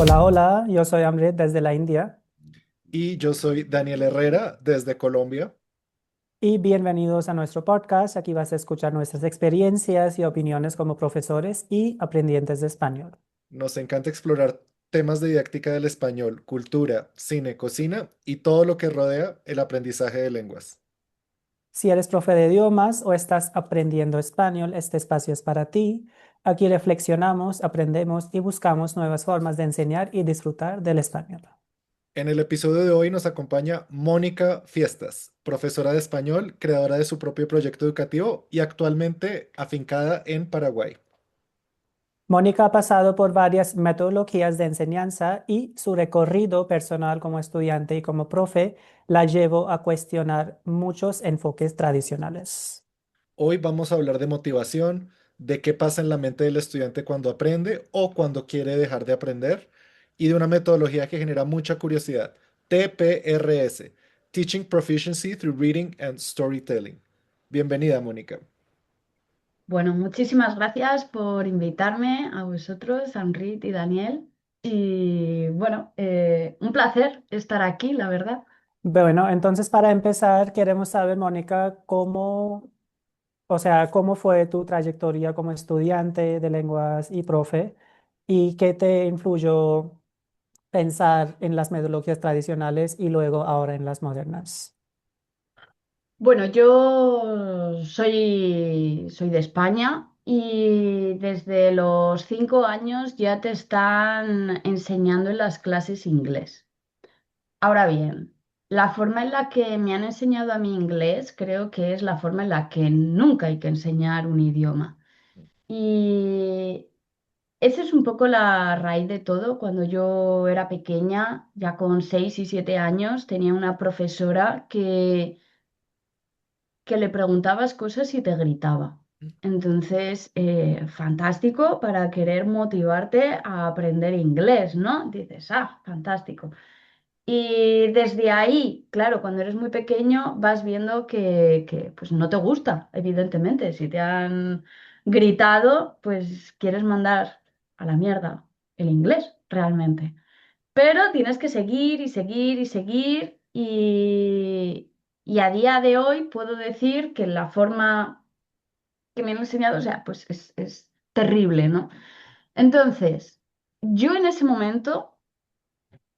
Hola, hola, yo soy Amrit desde la India Y yo soy Daniel Herrera desde Colombia. y bienvenidos a nuestro podcast. Aquí vas a escuchar nuestras experiencias y opiniones como profesores y aprendientes de español. Nos encanta explorar temas de didáctica del español, cultura, cine, cocina y todo lo que rodea el aprendizaje de lenguas. Si eres profe de idiomas o estás aprendiendo español, este espacio es para ti. Aquí reflexionamos, aprendemos y buscamos nuevas formas de enseñar y disfrutar del español. En el episodio de hoy nos acompaña Mónica Fiestas, profesora de español, creadora de su propio proyecto educativo y actualmente afincada en Paraguay. Mónica ha pasado por varias metodologías de enseñanza y su recorrido personal como estudiante y como profe la llevó a cuestionar muchos enfoques tradicionales. Hoy vamos a hablar de motivación, de qué pasa en la mente del estudiante cuando aprende o cuando quiere dejar de aprender, y de una metodología que genera mucha curiosidad, TPRS, Teaching Proficiency Through Reading and Storytelling. Bienvenida, Mónica. Bueno, muchísimas gracias por invitarme a vosotros, a Enrit y Daniel. Y bueno, un placer estar aquí, la verdad. Bueno, entonces para empezar, queremos saber, Mónica, cómo fue tu trayectoria como estudiante de lenguas y profe y qué te influyó pensar en las metodologías tradicionales y luego ahora en las modernas. Bueno, yo soy de España y desde los 5 años ya te están enseñando en las clases inglés. Ahora bien, la forma en la que me han enseñado a mí inglés creo que es la forma en la que nunca hay que enseñar un idioma. Y esa es un poco la raíz de todo. Cuando yo era pequeña, ya con 6 y 7 años, tenía una profesora que le preguntabas cosas y te gritaba. Entonces, fantástico para querer motivarte a aprender inglés, ¿no? Dices, ah, fantástico. Y desde ahí, claro, cuando eres muy pequeño vas viendo que, pues no te gusta, evidentemente. Si te han gritado, pues quieres mandar a la mierda el inglés, realmente. Pero tienes que seguir y seguir y seguir y a día de hoy puedo decir que la forma que me han enseñado, o sea, pues es terrible, ¿no? Entonces, yo en ese momento...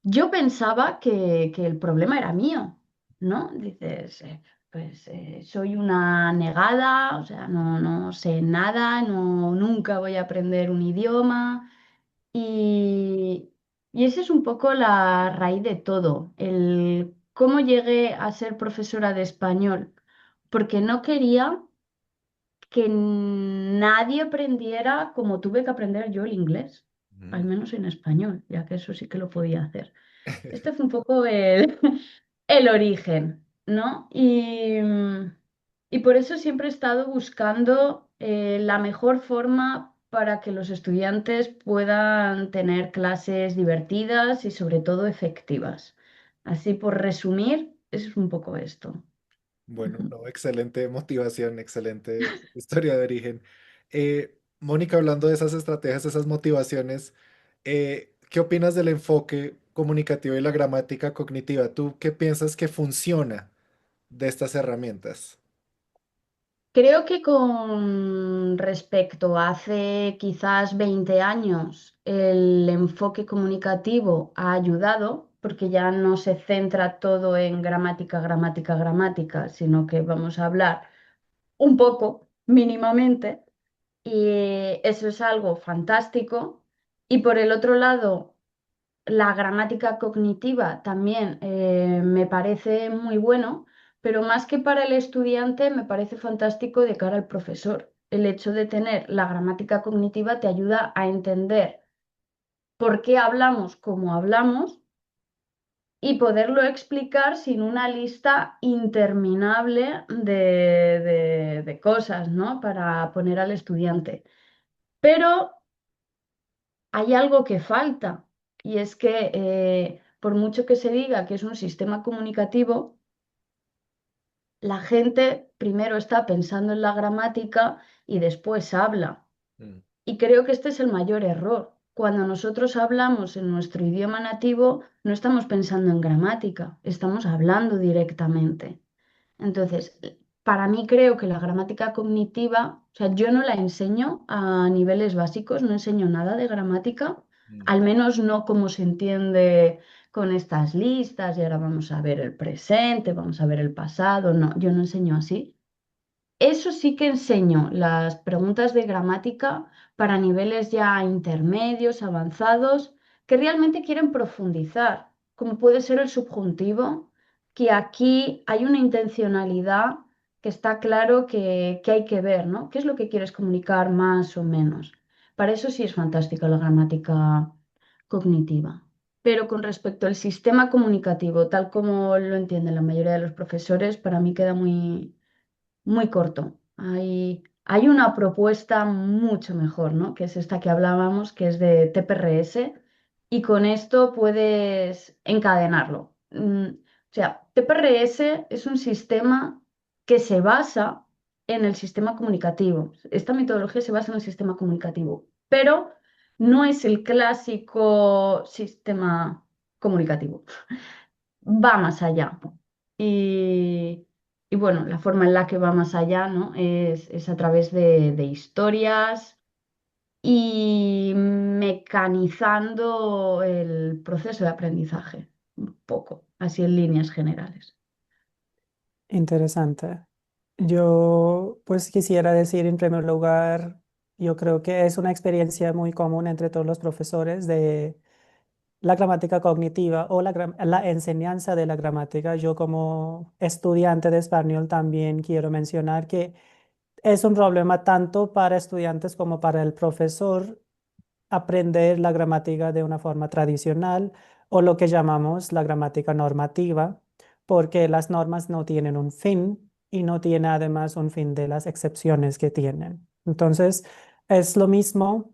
Yo pensaba que el problema era mío, ¿no? Dices, pues soy una negada, o sea, no sé nada, nunca voy a aprender un idioma. Y, y esa es un poco la raíz de todo, el cómo llegué a ser profesora de español, porque no quería que nadie aprendiera como tuve que aprender yo el inglés, al Mm. menos en español, ya que eso sí que lo podía hacer. Este fue un poco el, el origen, ¿no? Y por eso siempre he estado buscando la mejor forma para que los estudiantes puedan tener clases divertidas y sobre todo efectivas. Así por resumir, es un poco esto. Bueno, no, excelente motivación, excelente historia de origen. Mónica, hablando de esas estrategias, esas motivaciones, ¿qué opinas del enfoque comunicativo y la gramática cognitiva? ¿Tú qué piensas que funciona de estas herramientas? Creo que con respecto a hace quizás 20 años, el enfoque comunicativo ha ayudado porque ya no se centra todo en gramática, gramática, gramática, sino que vamos a hablar un poco, mínimamente, y eso es algo fantástico. Y por el otro lado, la gramática cognitiva también me parece muy bueno, pero más que para el estudiante me parece fantástico de cara al profesor. El hecho de tener la gramática cognitiva te ayuda a entender por qué hablamos como hablamos y poderlo explicar sin una lista interminable de cosas, ¿no? Para poner al estudiante. Pero hay algo que falta y es que por mucho que se diga que es un sistema comunicativo, la gente primero está pensando en la gramática y después habla. Mm. Y creo que este es el mayor error. cuando nosotros hablamos en nuestro idioma nativo, no estamos pensando en gramática, estamos hablando directamente. Entonces, para mí creo que la gramática cognitiva, o sea, yo no la enseño a niveles básicos, no enseño nada de gramática, Mm. al menos no como se entiende con estas listas y ahora vamos a ver el presente, vamos a ver el pasado, no, yo no enseño así. Eso sí que enseño las preguntas de gramática para niveles ya intermedios, avanzados, que realmente quieren profundizar, como puede ser el subjuntivo, que aquí hay una intencionalidad que está claro que hay que ver, ¿no? ¿Qué es lo que quieres comunicar más o menos? Para eso sí es fantástica la gramática cognitiva. Pero con respecto al sistema comunicativo, tal como lo entienden la mayoría de los profesores, para mí queda muy corto. Hay una propuesta mucho mejor, ¿no? Que es esta que hablábamos, que es de TPRS, y con esto puedes encadenarlo. O sea, TPRS es un sistema que se basa en el sistema comunicativo. Esta metodología se basa en el sistema comunicativo, pero no es el clásico sistema comunicativo, va más allá. Y, y bueno, la forma en la que va más allá, ¿no? Es a través de historias y mecanizando el proceso de aprendizaje, un poco, así en líneas generales. Interesante. Yo pues quisiera decir en primer lugar, yo creo que es una experiencia muy común entre todos los profesores de la gramática cognitiva o la enseñanza de la gramática. Yo como estudiante de español también quiero mencionar que es un problema tanto para estudiantes como para el profesor aprender la gramática de una forma tradicional o lo que llamamos la gramática normativa, porque las normas no tienen un fin y no tiene además un fin de las excepciones que tienen. Entonces, es lo mismo.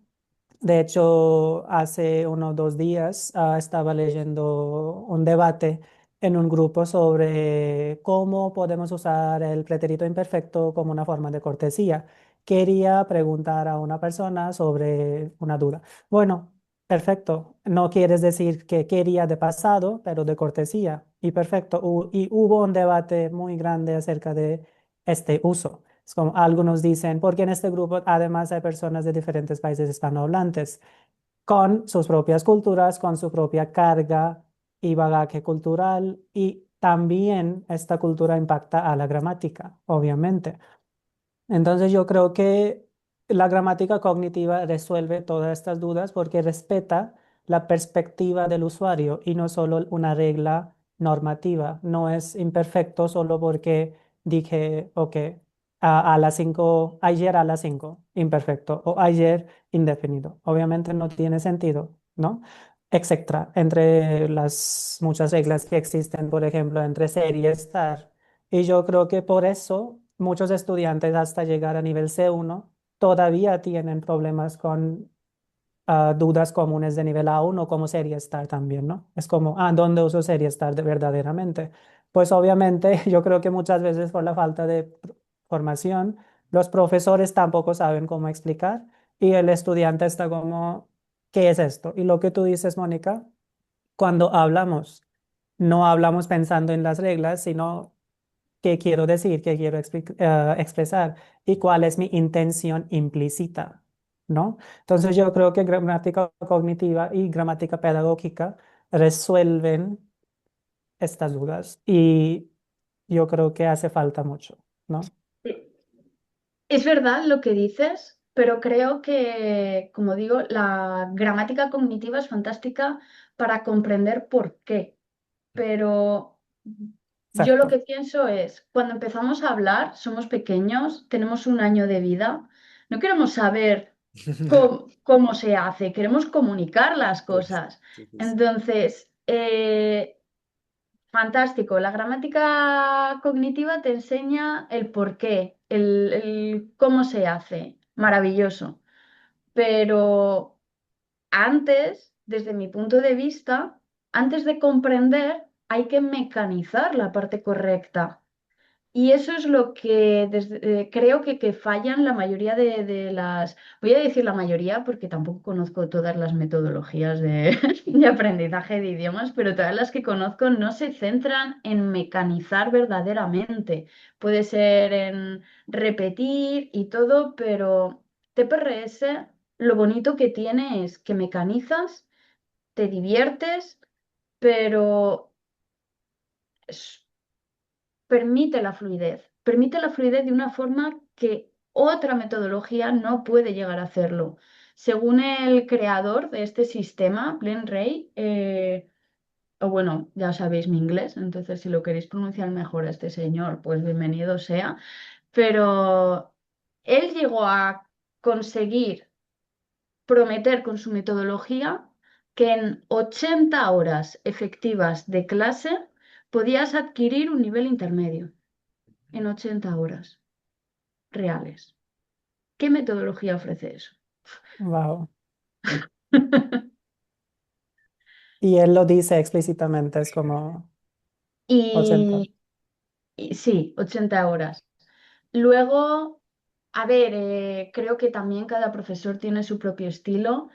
De hecho, hace unos 2 días estaba leyendo un debate en un grupo sobre cómo podemos usar el pretérito imperfecto como una forma de cortesía. Quería preguntar a una persona sobre una duda. Bueno, perfecto. No quieres decir que quería de pasado, pero de cortesía. Y perfecto. Y hubo un debate muy grande acerca de este uso. Es como algunos dicen, porque en este grupo además hay personas de diferentes países hispanohablantes, con sus propias culturas, con su propia carga y bagaje cultural, y también esta cultura impacta a la gramática, obviamente. Entonces yo creo que la gramática cognitiva resuelve todas estas dudas porque respeta la perspectiva del usuario y no solo una regla normativa. No es imperfecto solo porque dije, ok, a las 5, ayer a las 5, imperfecto, o ayer indefinido. Obviamente no tiene sentido, ¿no? Etcétera, entre las muchas reglas que existen, por ejemplo, entre ser y estar. Y yo creo que por eso muchos estudiantes hasta llegar a nivel C1 todavía tienen problemas con dudas comunes de nivel A1 como sería estar también, ¿no? Es como, ¿dónde uso sería estar verdaderamente? Pues obviamente yo creo que muchas veces por la falta de formación, los profesores tampoco saben cómo explicar y el estudiante está como, ¿qué es esto? Y lo que tú dices, Mónica, cuando hablamos, no hablamos pensando en las reglas, sino qué quiero decir, qué quiero expresar y cuál es mi intención implícita, ¿no? Entonces yo creo que gramática cognitiva y gramática pedagógica resuelven estas dudas y yo creo que hace falta mucho, ¿no? Es verdad lo que dices, pero creo que, como digo, la gramática cognitiva es fantástica para comprender por qué. Pero yo lo Exacto. que pienso es, cuando empezamos a hablar, somos pequeños, tenemos un año de vida, no queremos saber cómo se hace, queremos comunicar las Sí, cosas. sí, sí, sí. Entonces, fantástico, la gramática cognitiva te enseña el por qué, el cómo se hace, maravilloso. Pero antes, desde mi punto de vista, antes de comprender, hay que mecanizar la parte correcta. Y eso es lo que creo que fallan la mayoría de las, voy a decir la mayoría porque tampoco conozco todas las metodologías de, de aprendizaje de idiomas, pero todas las que conozco no se centran en mecanizar verdaderamente. Puede ser en repetir y todo, pero TPRS lo bonito que tiene es que mecanizas, te diviertes, pero permite la fluidez de una forma que otra metodología no puede llegar a hacerlo. Según el creador de este sistema, Glenn Ray, o bueno, ya sabéis mi inglés, entonces si lo queréis pronunciar mejor a este señor, pues bienvenido sea, pero él llegó a conseguir prometer con su metodología que en 80 horas efectivas de clase podías adquirir un nivel intermedio en 80 horas reales. ¿Qué metodología ofrece eso? Wow. Y él lo dice explícitamente, es como 80. Y, y sí, 80 horas. Luego, a ver, creo que también cada profesor tiene su propio estilo.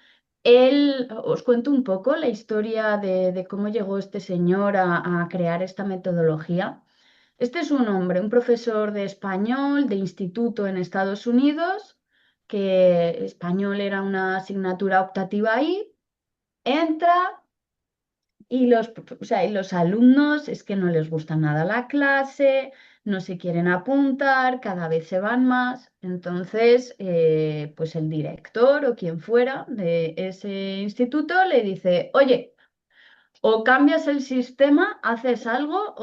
Os cuento un poco la historia de cómo llegó este señor a crear esta metodología. Este es un hombre, un profesor de español de instituto en Estados Unidos, que español era una asignatura optativa ahí. Entra y los alumnos es que no les gusta nada la clase, no se quieren apuntar, cada vez se van más. Entonces, pues el director o quien fuera de ese instituto le dice, oye, o cambias el sistema, haces algo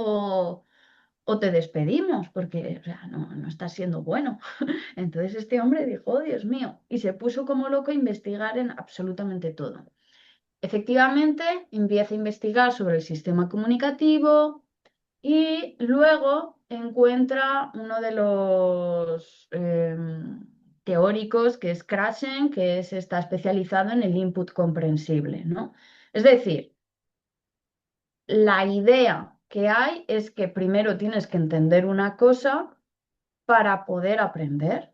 o te despedimos, porque o sea, no está siendo bueno. Entonces este hombre dijo, oh, Dios mío, y se puso como loco a investigar en absolutamente todo. Efectivamente, empieza a investigar sobre el sistema comunicativo y luego encuentra uno de los teóricos que es Krashen, está especializado en el input comprensible, ¿no? Es decir, la idea que hay es que primero tienes que entender una cosa para poder aprender.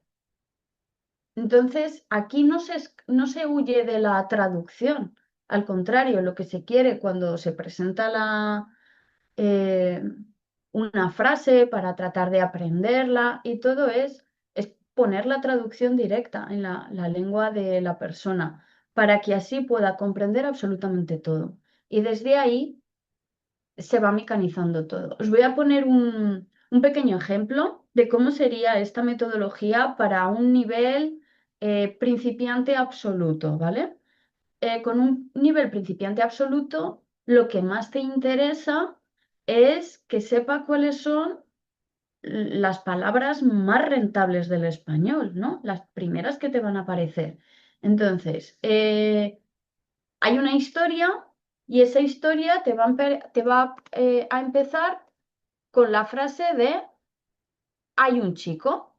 Entonces, aquí no se huye de la traducción. Al contrario, lo que se quiere cuando se presenta eh, una frase para tratar de aprenderla y todo es poner la traducción directa en la lengua de la persona para que así pueda comprender absolutamente todo. Y desde ahí se va mecanizando todo. Os voy a poner un pequeño ejemplo de cómo sería esta metodología para un nivel principiante absoluto, ¿vale? Con un nivel principiante absoluto, lo que más te interesa es que sepa cuáles son las palabras más rentables del español, ¿no? Las primeras que te van a aparecer. Entonces, hay una historia y esa historia te va a empezar con la frase de hay un chico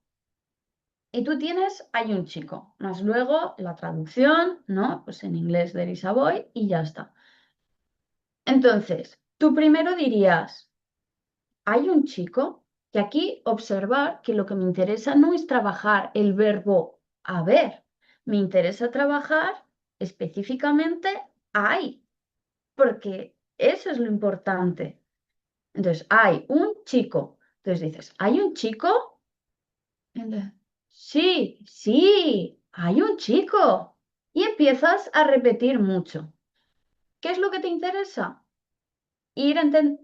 y tú tienes hay un chico, más luego la traducción, ¿no? Pues en inglés there is a boy y ya está. Entonces, tú primero dirías hay un chico que aquí observar que lo que me interesa no es trabajar el verbo haber, me interesa trabajar específicamente hay, porque eso es lo importante. Entonces, hay un chico. Entonces dices, ¿hay un chico? Entonces, sí, sí, hay un chico. Y empiezas a repetir mucho. ¿Qué es lo que te interesa?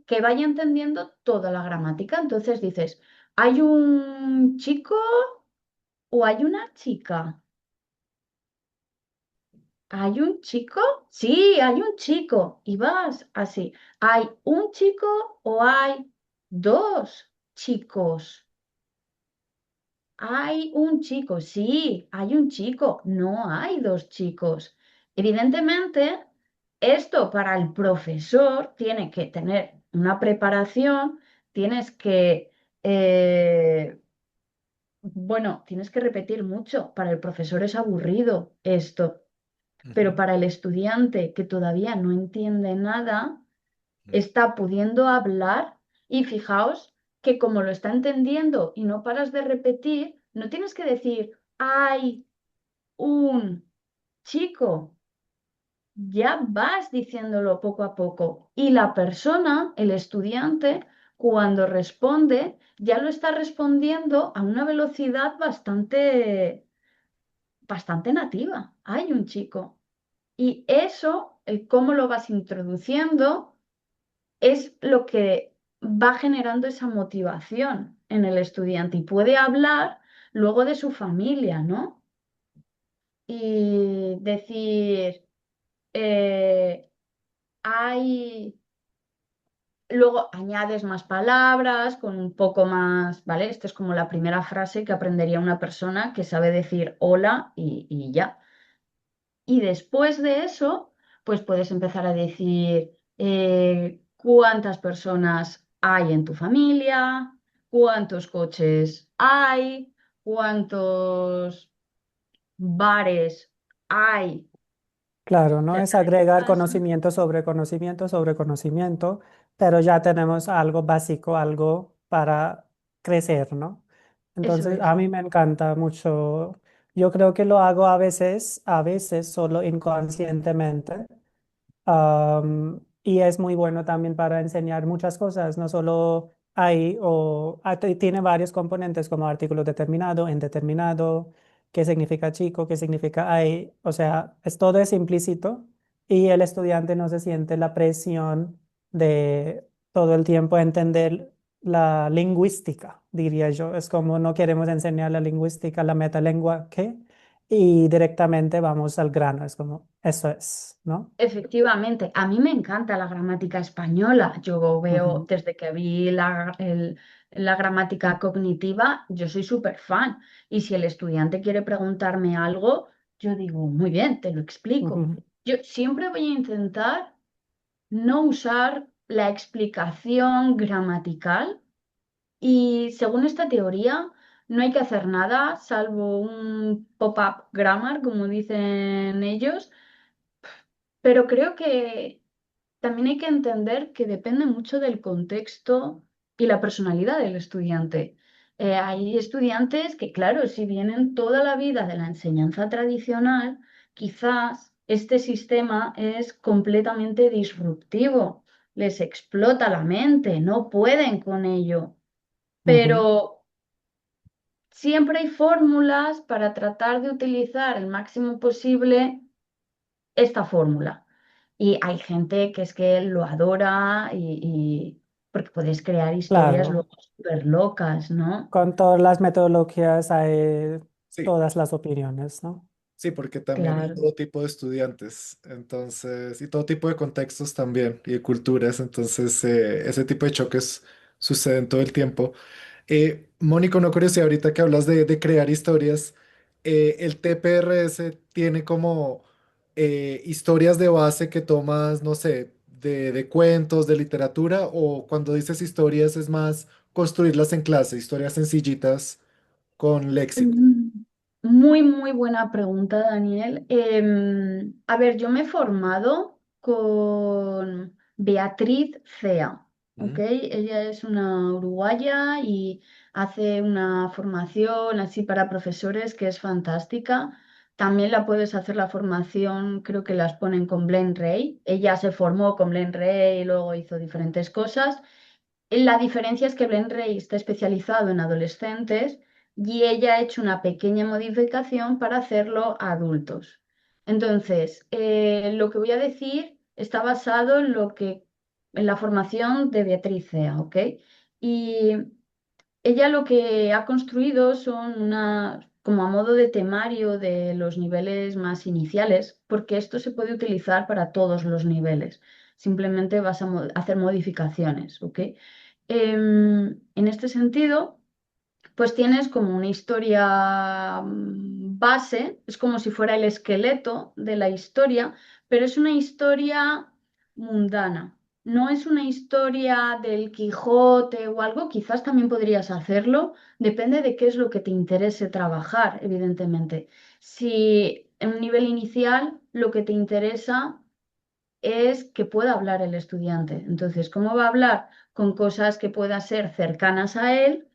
Que vaya entendiendo toda la gramática. Entonces dices, ¿hay un chico o hay una chica? ¿Hay un chico? Sí, hay un chico. Y vas así. ¿Hay un chico o hay dos chicos? Hay un chico, sí, hay un chico, no hay dos chicos. Evidentemente, esto para el profesor tiene que tener una preparación, tienes que, eh, bueno, tienes que repetir mucho. Para el profesor es aburrido esto, pero Ujú, para el estudiante que todavía no entiende nada, ujú, está pudiendo hablar y fijaos. que como lo está entendiendo y no paras de repetir, no tienes que decir, hay un chico, ya vas diciéndolo poco a poco. Y la persona, el estudiante, cuando responde, ya lo está respondiendo a una velocidad bastante nativa. Hay un chico. Y eso, el cómo lo vas introduciendo, es lo que va generando esa motivación en el estudiante y puede hablar luego de su familia, ¿no? Y decir, eh, hay, luego añades más palabras con un poco más, ¿vale? Esta es como la primera frase que aprendería una persona que sabe decir hola y ya. Y después de eso, pues puedes empezar a decir cuántas personas hay en tu familia, cuántos coches hay, cuántos bares hay Claro, no es cerca de tu agregar casa. conocimiento sobre conocimiento, pero ya tenemos algo básico, algo para crecer, ¿no? Eso Entonces, es. a mí me encanta mucho. Yo creo que lo hago a veces solo inconscientemente. Y es muy bueno también para enseñar muchas cosas, no solo hay tiene varios componentes como artículo determinado, indeterminado, qué significa chico, qué significa hay, o sea, todo es implícito y el estudiante no se siente la presión de todo el tiempo entender la lingüística, diría yo. Es como no queremos enseñar la lingüística, la metalengua, ¿qué? Y directamente vamos al grano, es como, eso es, ¿no? Efectivamente, a mí me encanta la gramática española. Yo veo, Ujú, desde que vi la gramática cognitiva, yo soy súper fan. Y si el estudiante quiere preguntarme algo, yo digo, muy bien, te lo explico. ujú, Yo siempre voy a intentar no usar la explicación gramatical y según esta teoría, no hay que hacer nada salvo un pop-up grammar, como dicen ellos, pero creo que también hay que entender que depende mucho del contexto y la personalidad del estudiante. Hay estudiantes que, claro, si vienen toda la vida de la enseñanza tradicional, quizás este sistema es completamente disruptivo, les explota la mente, no pueden con ello. ujú. Pero siempre hay fórmulas para tratar de utilizar el máximo posible esta fórmula. Y hay gente que es que lo adora porque puedes crear historias Claro, luego súper locas, ¿no? con todas las metodologías hay Sí, todas las opiniones, ¿no? sí, porque también hay Claro, todo tipo de estudiantes, entonces, y todo tipo de contextos también, y de culturas, entonces ese tipo de choques suceden todo el tiempo. Mónica, una curiosidad, ahorita que hablas de crear historias, el TPRS tiene como historias de base que tomas, no sé, de cuentos, de literatura, o cuando dices historias es más construirlas en clase, historias sencillitas con léxico. Mm, muy, muy buena pregunta, Daniel. A ver, yo me he formado con Beatriz Cea, ¿ok? Mm. Ella es una uruguaya y hace una formación así para profesores que es fantástica. También la puedes hacer la formación, creo que las ponen con Glen Rey. Ella se formó con Glen Rey y luego hizo diferentes cosas. La diferencia es que Blen Rey está especializado en adolescentes y ella ha hecho una pequeña modificación para hacerlo a adultos. Entonces, lo que voy a decir está basado en la formación de Beatriz Cea, ¿ok? Y ella lo que ha construido son como a modo de temario de los niveles más iniciales, porque esto se puede utilizar para todos los niveles. Simplemente vas a hacer modificaciones, ¿ok? En este sentido, pues tienes como una historia base, es como si fuera el esqueleto de la historia, pero es una historia mundana. No es una historia del Quijote o algo, quizás también podrías hacerlo, depende de qué es lo que te interese trabajar, evidentemente. Si en un nivel inicial lo que te interesa es que pueda hablar el estudiante. Entonces, ¿cómo va a hablar? Con cosas que puedan ser cercanas a él,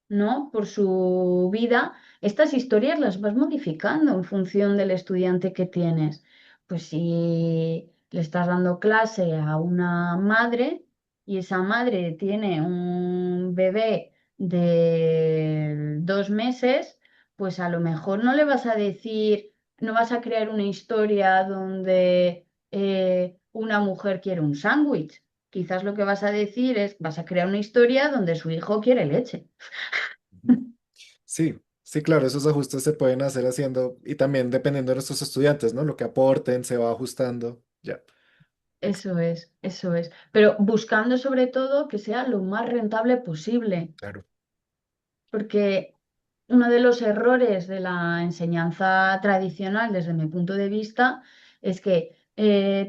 ¿no? Por su vida. Estas historias las vas modificando en función del estudiante que tienes. Pues si le estás dando clase a una madre y esa madre tiene un bebé de 2 meses, pues a lo mejor no le vas a decir, no vas a crear una historia donde una mujer quiere un sándwich. Quizás lo que vas a decir es, vas a crear una historia donde su hijo quiere leche. Ujú. Sí, sí, claro, esos ajustes se pueden hacer haciendo y también dependiendo de nuestros estudiantes, ¿no? Lo que aporten se va ajustando. Ya, ex- Eso es, eso es. Pero buscando sobre todo que sea lo más rentable posible, claro. porque uno de los errores de la enseñanza tradicional, desde mi punto de vista, es que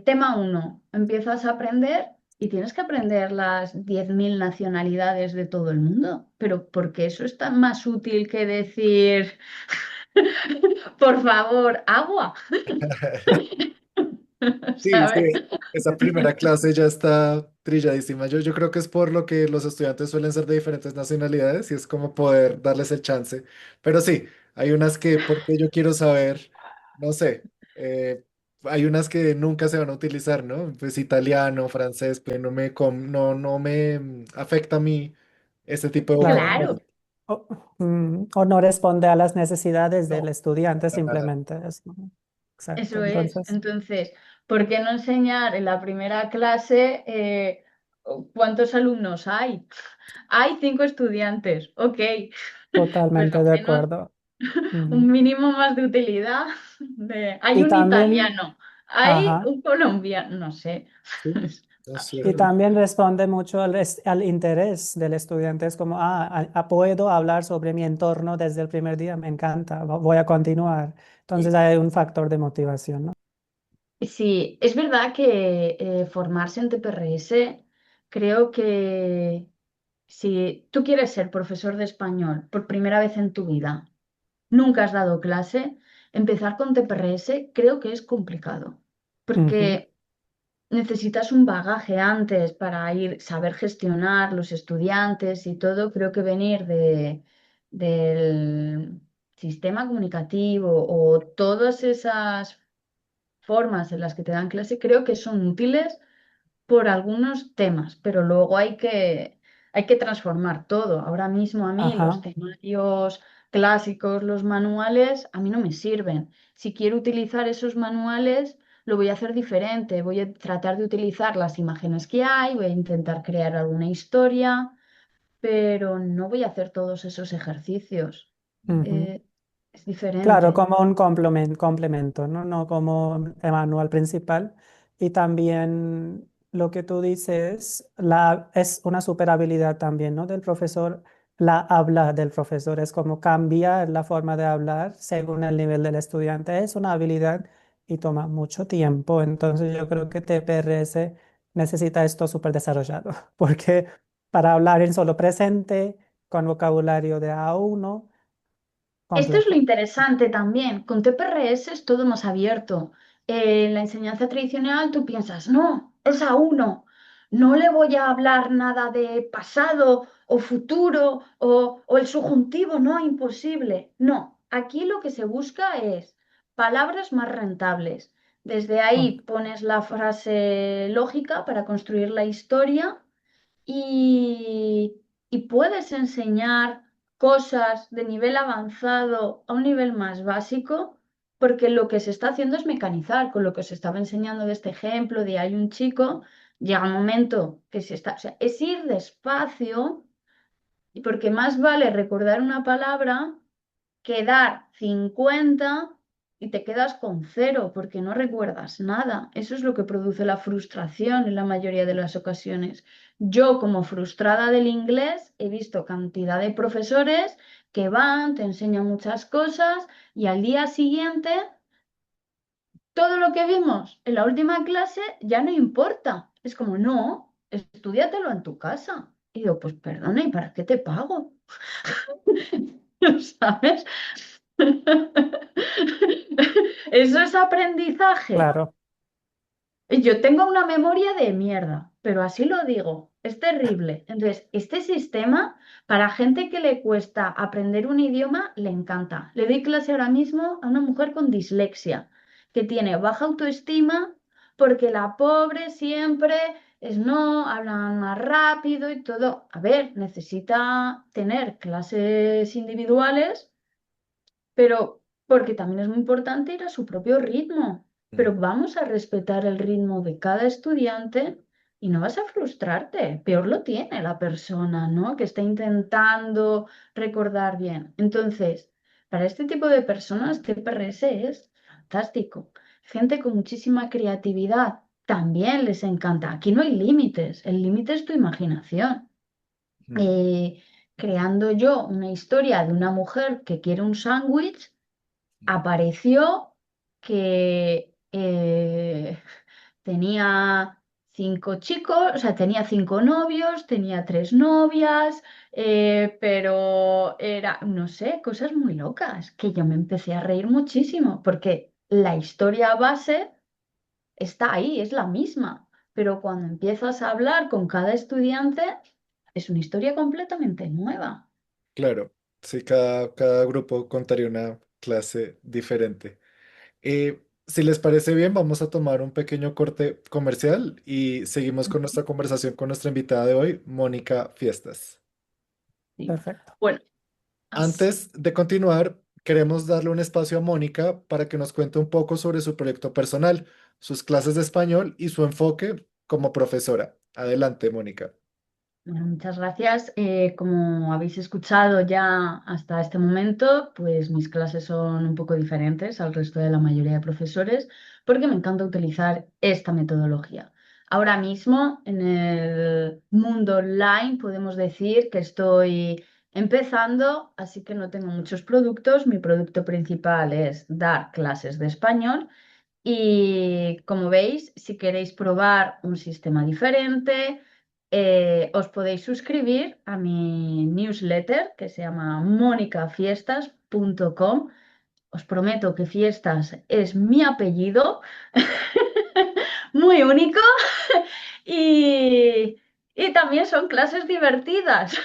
tema uno, empiezas a aprender y tienes que aprender las 10.000 nacionalidades de todo el mundo, pero porque eso es tan más útil que decir, por favor, agua, Sí, sí, ¿sabes? esa primera clase ya está trilladísima. Yo creo que es por lo que los estudiantes suelen ser de diferentes nacionalidades y es como poder darles el chance. Pero sí, hay unas que, porque yo quiero saber, no sé, hay unas que nunca se van a utilizar, ¿no? Pues italiano, francés, pues no me afecta a mí este tipo de Claro. vocabulario. O, o no responde a las necesidades del No, estudiante, para nada. simplemente es, ¿no? Exacto. Eso es. Entonces, Entonces, ¿por qué no enseñar en la primera clase cuántos alumnos hay? Hay 5 estudiantes, ok. Pues totalmente al de menos acuerdo. un Ujú. mínimo más de utilidad. Hay Y un también, italiano, hay ajá. un colombiano, no sé. Sí, Es es Y cierto. también responde mucho al interés del estudiante. Es como, puedo hablar sobre mi entorno desde el primer día, me encanta, voy a continuar. Entonces hay un factor de motivación, ¿no? Sí, es verdad que formarse en TPRS, creo que si tú quieres ser profesor de español por primera vez en tu vida, nunca has dado clase, empezar con TPRS creo que es complicado, Ujú, porque necesitas un bagaje antes para ir, saber gestionar los estudiantes y todo. Creo que venir del sistema comunicativo o todas esas formas en las que te dan clase, creo que son útiles por algunos temas, pero luego hay que transformar todo. Ahora mismo a mí los ajá. temarios clásicos, los manuales, a mí no me sirven. Si quiero utilizar esos manuales, lo voy a hacer diferente. Voy a tratar de utilizar las imágenes que hay, voy a intentar crear alguna historia, pero no voy a hacer todos esos ejercicios. Ujú. Eh, es Claro, diferente. como un complemento, ¿no? No como el manual principal. Y también lo que tú dices, es una super habilidad también, ¿no? Del profesor, la habla del profesor, es como cambiar la forma de hablar según el nivel del estudiante. Es una habilidad y toma mucho tiempo. Entonces yo creo que TPRS necesita esto súper desarrollado, porque para hablar en solo presente, con vocabulario de A1, Esto es lo complejo. interesante también. Con TPRS es todo más abierto. En la enseñanza tradicional tú piensas, no, es a uno. No le voy a hablar nada de pasado o futuro o el subjuntivo, no, imposible. No, aquí lo que se busca es palabras más rentables. Desde ahí pones la frase lógica para construir la historia y, y puedes enseñar cosas de nivel avanzado a un nivel más básico, porque lo que se está haciendo es mecanizar, con lo que os estaba enseñando de este ejemplo, de hay un chico, llega un momento que se está, o sea, es ir despacio, y porque más vale recordar una palabra que dar 50 y te quedas con cero porque no recuerdas nada. Eso es lo que produce la frustración en la mayoría de las ocasiones. Yo, como frustrada del inglés, he visto cantidad de profesores que van, te enseñan muchas cosas y al día siguiente todo lo que vimos en la última clase ya no importa. Es como, no, estudiatelo en tu casa. Y digo, pues perdona, ¿y para qué te pago? ¿Sabes? Eso es aprendizaje. Claro. Yo tengo una memoria de mierda, pero así lo digo, es terrible. Entonces, este sistema, para gente que le cuesta aprender un idioma, le encanta. Le doy clase ahora mismo a una mujer con dislexia, que tiene baja autoestima porque la pobre siempre es no, hablan más rápido y todo. A ver, necesita tener clases individuales, pero porque también es muy importante ir a su propio ritmo. Mm, Pero vamos a respetar el ritmo de cada estudiante y no vas a frustrarte. Peor lo tiene la persona, ¿no? Que está intentando recordar bien. Entonces, para este tipo de personas, TPRS es fantástico. Gente con muchísima creatividad también les encanta. Aquí no hay límites, el límite es tu imaginación. mm. Eh, Creando yo una historia de una mujer que quiere un sándwich, apareció que tenía 5 chicos, o sea, tenía 5 novios, tenía 3 novias, pero era, no sé, cosas muy locas, que yo me empecé a reír muchísimo, porque la historia base está ahí, es la misma, pero cuando empiezas a hablar con cada estudiante, es una historia completamente nueva. Claro, sí, cada grupo contaría una clase diferente. Si les parece bien, vamos a tomar un pequeño corte comercial y seguimos con nuestra conversación con nuestra invitada de hoy, Mónica Fiestas. Sí. Perfecto. Bueno, as- Antes de continuar, queremos darle un espacio a Mónica para que nos cuente un poco sobre su proyecto personal, sus clases de español y su enfoque como profesora. Adelante, Mónica. Bueno, muchas gracias. Como habéis escuchado ya hasta este momento, pues mis clases son un poco diferentes al resto de la mayoría de profesores porque me encanta utilizar esta metodología. Ahora mismo en el mundo online podemos decir que estoy empezando, así que no tengo muchos productos. Mi producto principal es dar clases de español y como veis, si queréis probar un sistema diferente, os podéis suscribir a mi newsletter que se llama monicafiestas.com. Os prometo que Fiestas es mi apellido, muy único, y, y también son clases divertidas.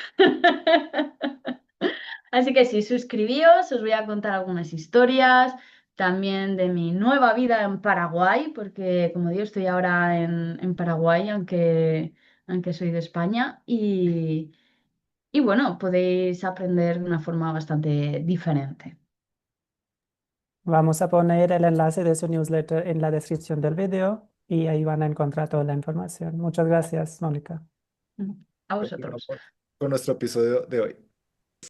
Así que sí, suscribíos, os voy a contar algunas historias también de mi nueva vida en Paraguay, porque como digo, estoy ahora en Paraguay, aunque soy de España, y bueno, podéis aprender de una forma bastante diferente. Vamos a poner el enlace de su newsletter en la descripción del video y ahí van a encontrar toda la información. Muchas gracias, Mónica. A Continuamos vosotros. con nuestro episodio de hoy.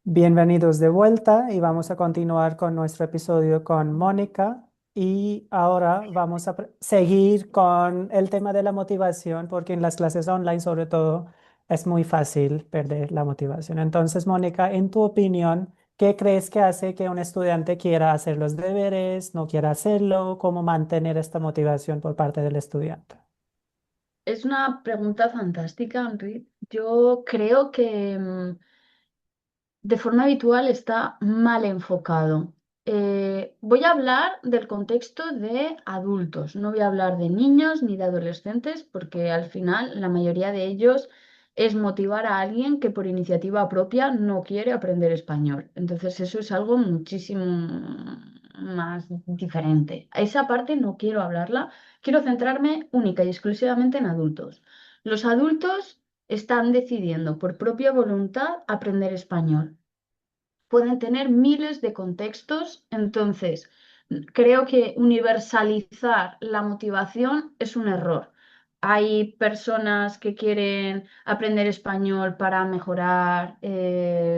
Bienvenidos de vuelta y vamos a continuar con nuestro episodio con Mónica y ahora vamos a seguir con el tema de la motivación porque en las clases online sobre todo es muy fácil perder la motivación. Entonces, Mónica, en tu opinión, ¿qué crees que hace que un estudiante quiera hacer los deberes, no quiera hacerlo? ¿Cómo mantener esta motivación por parte del estudiante? Es una pregunta fantástica, Enrique. Yo creo que de forma habitual está mal enfocado. Voy a hablar del contexto de adultos, no voy a hablar de niños ni de adolescentes, porque al final la mayoría de ellos es motivar a alguien que por iniciativa propia no quiere aprender español. Entonces eso es algo muchísimo más diferente. A esa parte no quiero hablarla, quiero centrarme única y exclusivamente en adultos. Los adultos están decidiendo por propia voluntad aprender español. Pueden tener miles de contextos, entonces creo que universalizar la motivación es un error. Hay personas que quieren aprender español para mejorar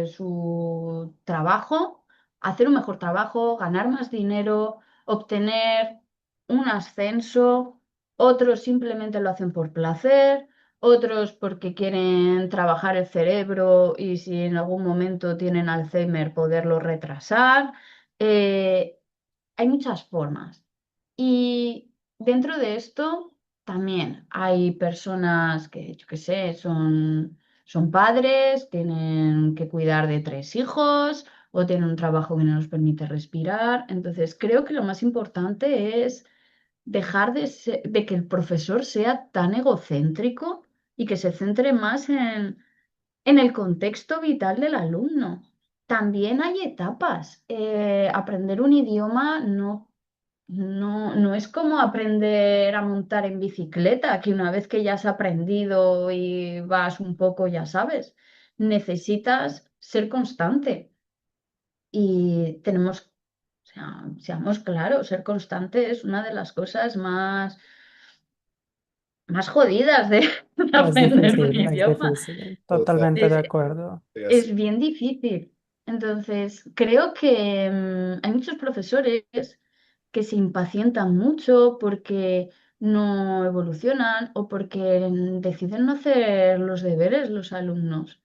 su trabajo, hacer un mejor trabajo, ganar más dinero, obtener un ascenso. Otros simplemente lo hacen por placer, otros porque quieren trabajar el cerebro y si en algún momento tienen Alzheimer poderlo retrasar. Eh, Hay muchas formas. Y dentro de esto también hay personas que, yo qué sé, son padres, tienen que cuidar de 3 hijos o tienen un trabajo que no nos permite respirar. Entonces, creo que lo más importante es dejar de que el profesor sea tan egocéntrico y que se centre más en el contexto vital del alumno. También hay etapas. Aprender un idioma no es como aprender a montar en bicicleta, que una vez que ya has aprendido y vas un poco, ya sabes. Necesitas ser constante y tenemos, o sea, seamos claros, ser constante es una de las cosas más jodidas de aprender un Es idioma. difícil, Total, totalmente de Es, acuerdo. estoy así. es bien difícil. Entonces, creo que hay muchos profesores que se impacientan mucho porque no evolucionan o porque deciden no hacer los deberes los alumnos.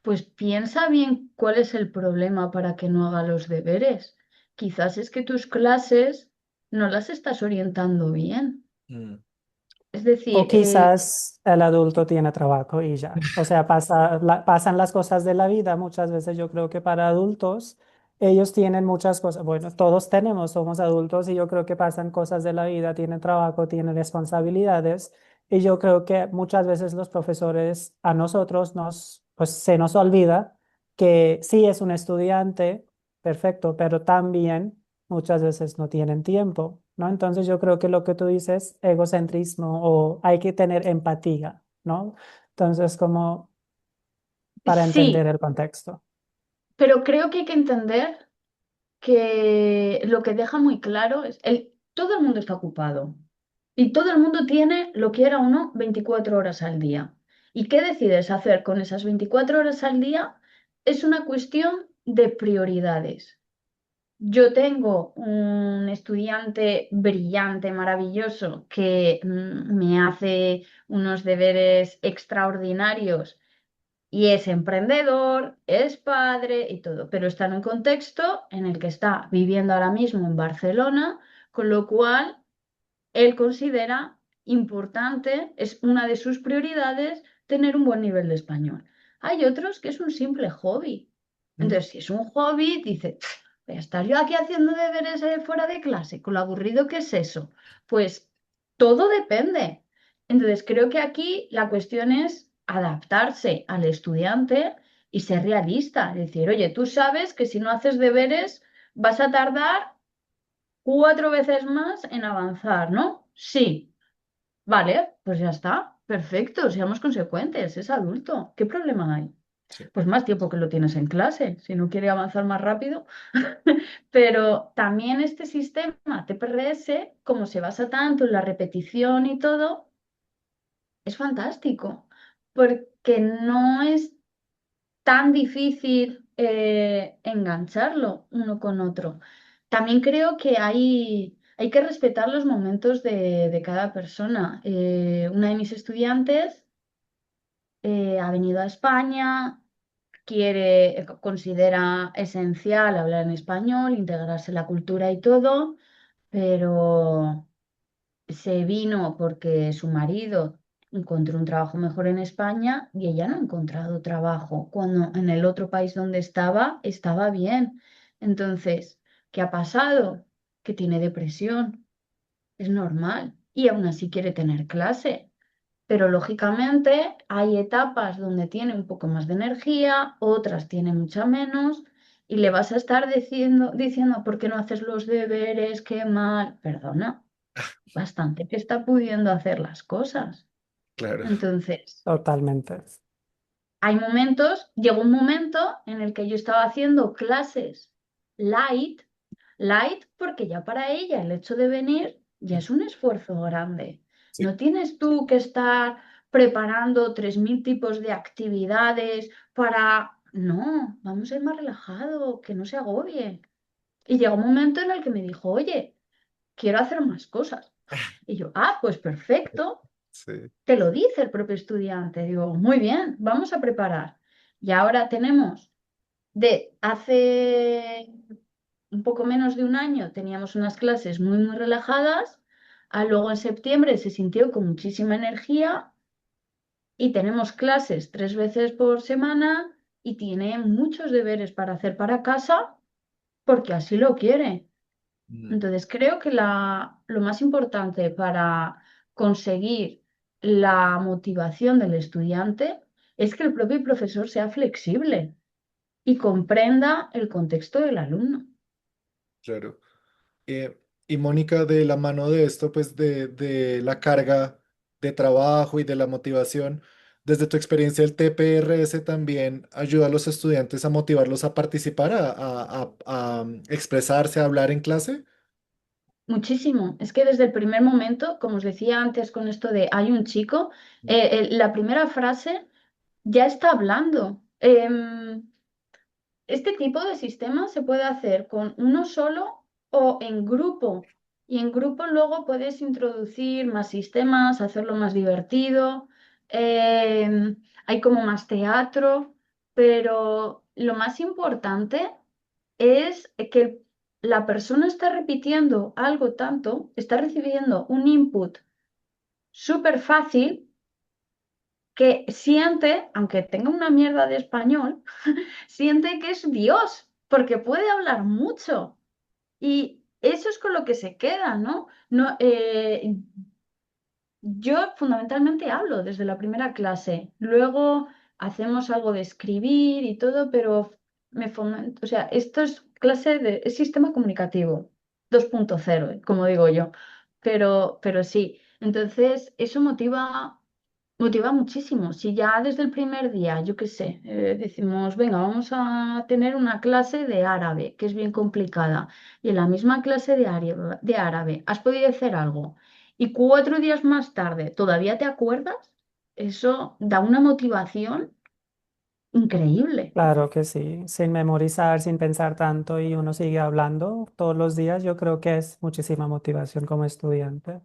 Pues piensa bien cuál es el problema para que no haga los deberes. Quizás es que tus clases no las estás orientando bien. Mm, Es decir, O quizás el adulto tiene trabajo y ya. O sea, pasan las cosas de la vida. Muchas veces yo creo que para adultos, ellos tienen muchas cosas. Bueno, todos tenemos, somos adultos y yo creo que pasan cosas de la vida, tienen trabajo, tienen responsabilidades. Y yo creo que muchas veces los profesores, a nosotros pues se nos olvida que sí es un estudiante, perfecto, pero también muchas veces no tienen tiempo, ¿no? Entonces yo creo que lo que tú dices, egocentrismo o hay que tener empatía, ¿no? Entonces, como para entender sí, el contexto. pero creo que hay que entender que lo que deja muy claro es todo el mundo está ocupado y todo el mundo tiene, lo quiera o no, 24 horas al día. ¿Y qué decides hacer con esas 24 horas al día? Es una cuestión de prioridades. Yo tengo un estudiante brillante, maravilloso, que me hace unos deberes extraordinarios y es emprendedor, es padre y todo, pero está en un contexto en el que está viviendo ahora mismo en Barcelona, con lo cual él considera importante, es una de sus prioridades, tener un buen nivel de español. Hay otros que es un simple hobby. mm, Entonces, si es un hobby, dice, voy a estar yo aquí haciendo deberes fuera de clase, con lo aburrido que es eso. Pues todo depende. Entonces, creo que aquí la cuestión es adaptarse al estudiante y ser realista. Decir, oye, tú sabes que si no haces deberes vas a tardar 4 veces más en avanzar, ¿no? Sí, vale, pues ya está, perfecto, seamos consecuentes, es adulto, ¿qué problema hay? sí. Pues más tiempo que lo tienes en clase, si no quiere avanzar más rápido. Pero también este sistema TPRS, como se basa tanto en la repetición y todo, es fantástico, porque no es tan difícil engancharlo uno con otro. También creo que hay que respetar los momentos de cada persona. Una de mis estudiantes ha venido a España, considera esencial hablar en español, integrarse en la cultura y todo, pero se vino porque su marido encontró un trabajo mejor en España y ella no ha encontrado trabajo cuando en el otro país donde estaba bien. Entonces, ¿qué ha pasado? Que tiene depresión, es normal y aún así quiere tener clase. Pero lógicamente hay etapas donde tiene un poco más de energía, otras tiene mucha menos, y le vas a estar diciendo, ¿por qué no haces los deberes? Qué mal. Perdona, bastante que está pudiendo hacer las cosas. Claro. Entonces, Totalmente. llegó un momento en el que yo estaba haciendo clases light, light porque ya para ella el hecho de venir ya es un esfuerzo grande. Sí. No tienes tú que estar preparando 3.000 tipos de actividades para... No, vamos a ir más relajado, que no se agobie. Y llegó un momento en el que me dijo, oye, quiero hacer más cosas. Y yo, pues perfecto, Sí. te lo dice el propio estudiante. Digo, muy bien, vamos a preparar. Y ahora tenemos, de hace un poco menos de un año, teníamos unas clases muy, muy relajadas. Luego en septiembre se sintió con muchísima energía y tenemos clases 3 veces por semana y tiene muchos deberes para hacer para casa porque así lo quiere. Mm, Entonces, creo que lo más importante para conseguir la motivación del estudiante es que el propio profesor sea flexible y comprenda el contexto del alumno. claro. Y Mónica, de la mano de esto, pues de la carga de trabajo y de la motivación, desde tu experiencia, el TPRS también ayuda a los estudiantes a motivarlos a participar, a expresarse, a hablar en clase. Muchísimo. Es que desde el primer momento, como os decía antes con esto de hay un chico, la primera frase ya está hablando. Este tipo de sistema se puede hacer con uno solo o en grupo. Y en grupo luego puedes introducir más sistemas, hacerlo más divertido. Hay como más teatro, pero lo más importante es que la persona está repitiendo algo tanto, está recibiendo un input súper fácil que siente, aunque tenga una mierda de español, siente que es Dios, porque puede hablar mucho. Y eso es con lo que se queda, ¿no? No, yo fundamentalmente hablo desde la primera clase. Luego hacemos algo de escribir y todo, pero o sea, esto es clase de es sistema comunicativo 2.0, como digo yo. Pero sí, entonces eso motiva muchísimo. Si ya desde el primer día, yo qué sé, decimos, venga, vamos a tener una clase de árabe, que es bien complicada, y en la misma clase de árabe has podido hacer algo, y 4 días más tarde todavía te acuerdas, eso da una motivación increíble. Claro que sí, sin memorizar, sin pensar tanto y uno sigue hablando todos los días, yo creo que es muchísima motivación como estudiante.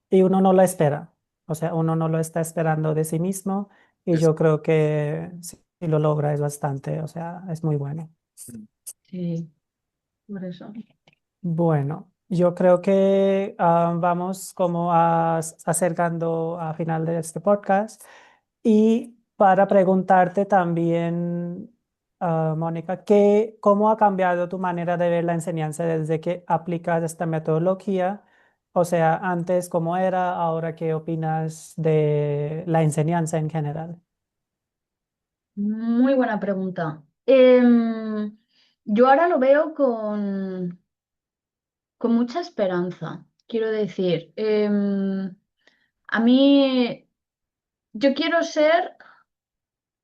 Y uno no la espera, o sea, uno no lo está esperando de sí mismo y Es- yo creo que si lo logra es bastante, o sea, es muy bueno. Sí, por eso. Bueno, yo creo que vamos como acercando a final de este podcast y para preguntarte también, Mónica, ¿cómo ha cambiado tu manera de ver la enseñanza desde que aplicas esta metodología? O sea, antes cómo era, ahora qué opinas de la enseñanza en general. Muy buena pregunta. Yo ahora lo veo con mucha esperanza. Quiero decir, a mí, yo quiero ser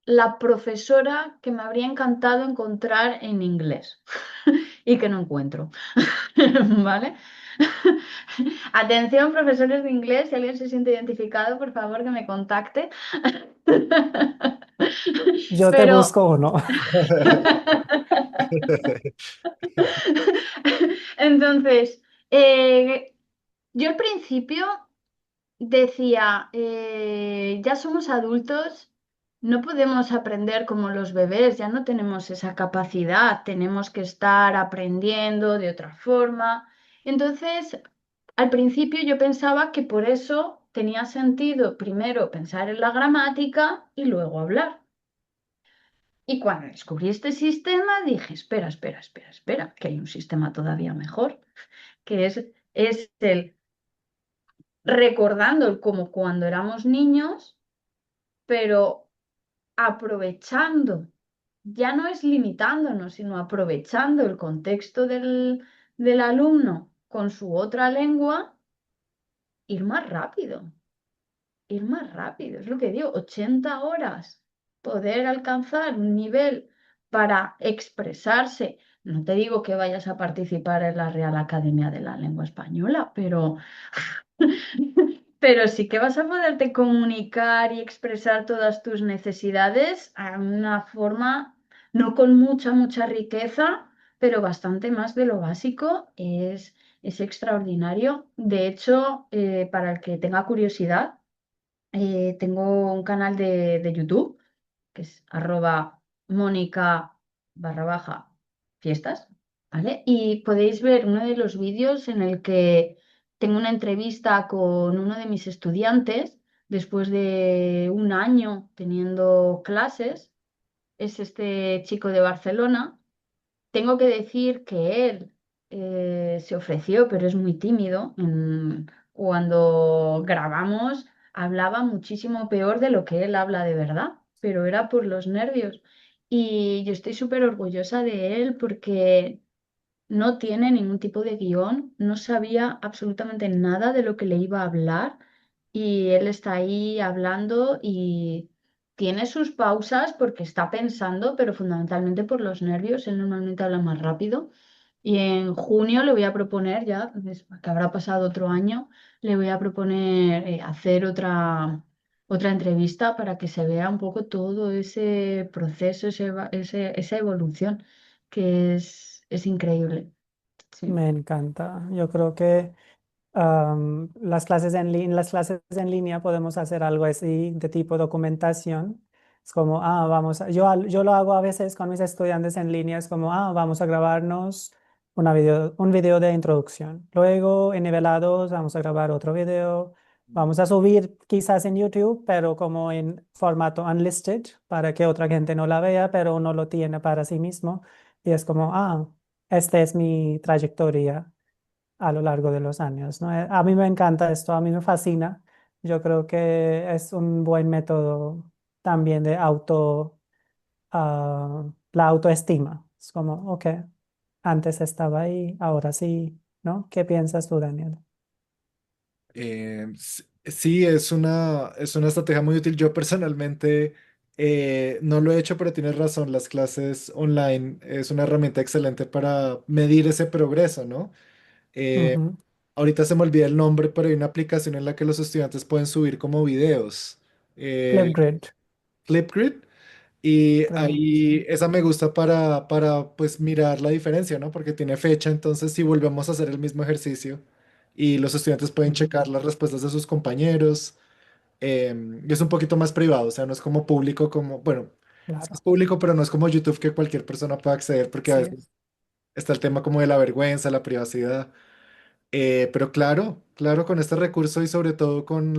la profesora que me habría encantado encontrar en inglés y que no encuentro. ¿Vale? Atención, profesores de inglés, si alguien se siente identificado, por favor que me contacte. Yo te Pero busco uno. entonces, yo al principio decía, ya somos adultos, no podemos aprender como los bebés, ya no tenemos esa capacidad, tenemos que estar aprendiendo de otra forma. Entonces, al principio yo pensaba que por eso tenía sentido primero pensar en la gramática y luego hablar. Y cuando descubrí este sistema, dije, espera, espera, espera, espera, que hay un sistema todavía mejor, que es el recordando el como cuando éramos niños, pero aprovechando, ya no es limitándonos, sino aprovechando el contexto del alumno con su otra lengua, ir más rápido, ir más rápido. Es lo que digo, 80 horas, poder alcanzar un nivel para expresarse. No te digo que vayas a participar en la Real Academia de la Lengua Española, pero pero sí que vas a poderte comunicar y expresar todas tus necesidades a una forma, no con mucha, mucha riqueza, pero bastante más de lo básico. Es extraordinario. De hecho, para el que tenga curiosidad, tengo un canal de YouTube que es @mónica barra baja fiestas, ¿vale? Y podéis ver uno de los vídeos en el que tengo una entrevista con uno de mis estudiantes después de un año teniendo clases. Es este chico de Barcelona. Tengo que decir que él se ofreció, pero es muy tímido. Cuando grabamos, hablaba muchísimo peor de lo que él habla de verdad, pero era por los nervios. Y yo estoy súper orgullosa de él porque no tiene ningún tipo de guión, no sabía absolutamente nada de lo que le iba a hablar y él está ahí hablando y tiene sus pausas porque está pensando, pero fundamentalmente por los nervios. Él normalmente habla más rápido. Y en junio le voy a proponer, ya que habrá pasado otro año, le voy a proponer hacer otra entrevista para que se vea un poco todo ese proceso, esa evolución, que es increíble. Sí. Me encanta. Yo creo que las clases en línea podemos hacer algo así de tipo documentación. Es como, yo lo hago a veces con mis estudiantes en línea, es como, vamos a grabarnos un video de introducción. Luego, en nivelados, vamos a grabar otro video. Vamos a subir quizás en YouTube, pero como en formato unlisted, para que otra gente no la vea, pero uno lo tiene para sí mismo. Y es como, esta es mi trayectoria a lo largo de los años, ¿no? A mí me encanta esto, a mí me fascina. Yo creo que es un buen método también de la autoestima. Es como, ok, antes estaba ahí, ahora sí, ¿no? ¿Qué piensas tú, Daniel? Sí, es una estrategia muy útil. Yo personalmente no lo he hecho, pero tienes razón, las clases online es una herramienta excelente para medir ese progreso, ¿no? Eh, Ujú. Ahorita se me olvida el nombre, pero hay una aplicación en la que los estudiantes pueden subir como videos. eh, Flipgrid, Flipgrid. Y creo, ahí sí. esa me gusta para pues mirar la diferencia, ¿no? Porque tiene fecha, entonces si volvemos a hacer el mismo ejercicio y los estudiantes pueden Ujú. checar las respuestas de sus compañeros, y es un poquito más privado, o sea, no es como público, como, bueno, sí es Claro, público, pero no es como YouTube que cualquier persona pueda acceder, porque a sí, veces está el tema como de la vergüenza, la privacidad. Pero claro, claro, con este recurso y sobre todo con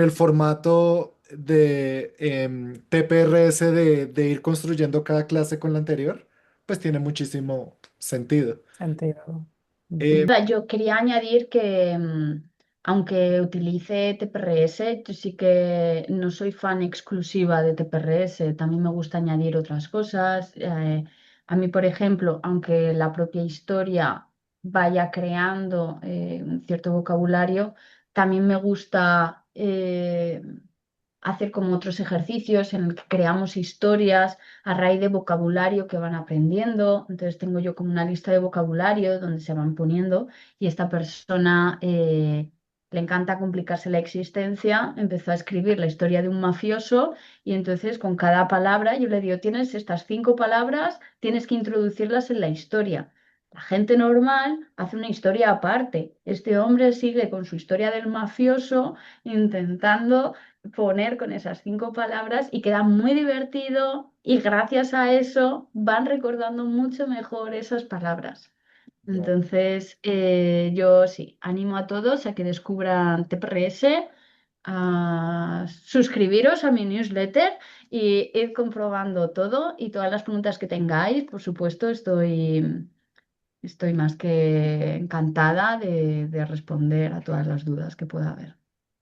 el formato de TPRS de ir construyendo cada clase con la anterior, pues tiene muchísimo sentido. sentido. Eh, Ujú. Yo quería añadir que, aunque utilice TPRS, yo sí que no soy fan exclusiva de TPRS, también me gusta añadir otras cosas. A mí, por ejemplo, aunque la propia historia vaya creando un cierto vocabulario, también me gusta hacer como otros ejercicios en el que creamos historias a raíz de vocabulario que van aprendiendo. Entonces tengo yo como una lista de vocabulario donde se van poniendo y esta persona le encanta complicarse la existencia, empezó a escribir la historia de un mafioso y entonces con cada palabra yo le digo, tienes estas 5 palabras, tienes que introducirlas en la historia. La gente normal hace una historia aparte. Este hombre sigue con su historia del mafioso intentando poner con esas 5 palabras y queda muy divertido y gracias a eso van recordando mucho mejor esas palabras. no, Entonces, yo sí, animo a todos a que descubran TPRS, a suscribiros a mi newsletter y ir comprobando todo y todas las preguntas que tengáis. Por supuesto, estoy más que encantada de responder a todas las dudas que pueda haber.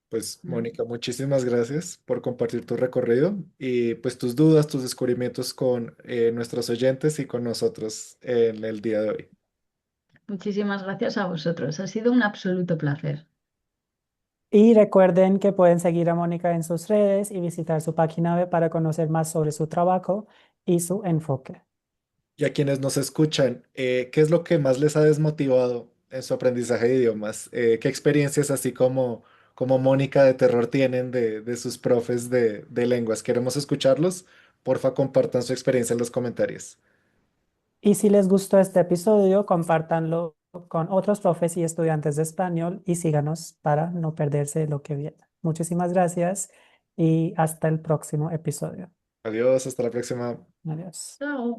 pues Mm. Mónica, muchísimas gracias por compartir tu recorrido y pues tus dudas, tus descubrimientos con nuestros oyentes y con nosotros en el día de hoy. Muchísimas gracias a vosotros. Ha sido un absoluto placer. Y recuerden que pueden seguir a Mónica en sus redes y visitar su página web para conocer más sobre su trabajo y su enfoque. Y a quienes nos escuchan, ¿qué es lo que más les ha desmotivado en su aprendizaje de idiomas? ¿Qué experiencias así como Mónica de terror tienen de sus profes de lenguas? Queremos escucharlos. Porfa, compartan su experiencia en los comentarios. Y si les gustó este episodio, compártanlo con otros profes y estudiantes de español y síganos para no perderse lo que viene. Muchísimas gracias y hasta el próximo episodio. Adiós, hasta la próxima. Adiós. Chao.